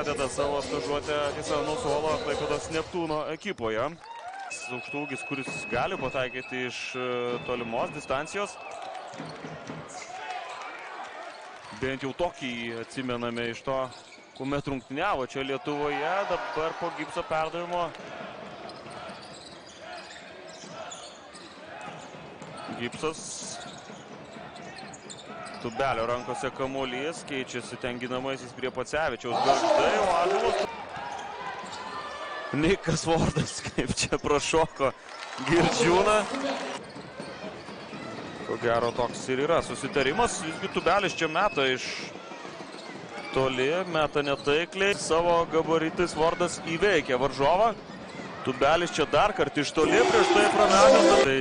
pradeda savo stažuotę nuo suolo Klaipėdos Neptūno ekipoje. Aukštaūgis, kuris gali pataikyti iš tolimos distancijos. Bent jau tokį atsimename iš to, kuomet rungtyniavo čia Lietuvoje. Dabar po Gipso perdavimo. Gipsas. Tubelio rankose kamuolys, keičiasi ten ginamaisiais prie Pacevičiaus gargždai, o Ąžuolas. Nikas Vordas kaip čia prašoko Girdžiūną. Ko gero toks ir yra susitarimas. Visgi Tubelis čia meta iš toli, meta netaikliai. Savo gabaritais Vordas įveikia varžovą. Tubelis čia dar kartą iš toli, prieš tai prametęs. Tai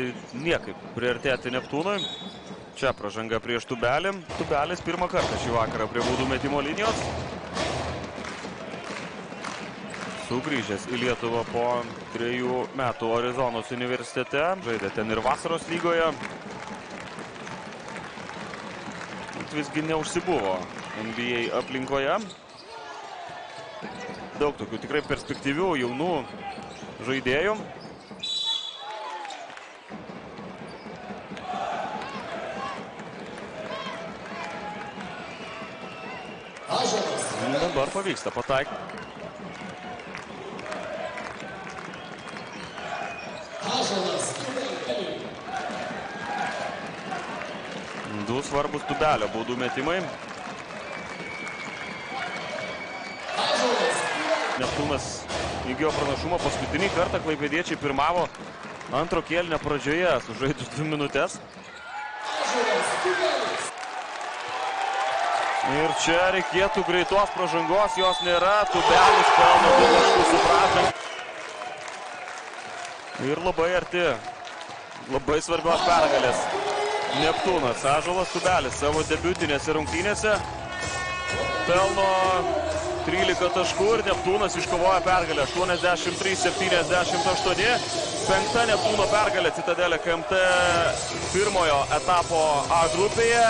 niekaip priartėti Neptūnui. Čia pražanga prieš Tubelį. Tubelis pirmą kartą šį vakarą prie baudų metimo linijos. Sugrįžęs į Lietuvą po 3 metų Arizonos universitete. Žaidė ten ir vasaros lygoje. Visgi neužsibuvo NBA aplinkoje. Daug tokių tikrai perspektyvių jaunų žaidėjų. Dabar pavyksta pataikyti. Du svarbus Tubelio baudų metimai. Neptūnas įgijo pranašumą paskutinį kartą. Klaipėdiečiai pirmavo antro kėlinio pradžioje, sužaidus 2 minutės. Ir čia reikėtų greitos pražangos, jos nėra. Tubelis pelno 2 taškus su pražanga. Ir labai arti, labai svarbios pergalės. Neptūnas, Ąžuolas Tubelis savo debiutinėse rungtynėse pelno 13 taškų ir Neptūnas iškovoja pergalę 83-78. 5. Neptūno pergalė Citadelė KMT pirmojo etapo A grupėje.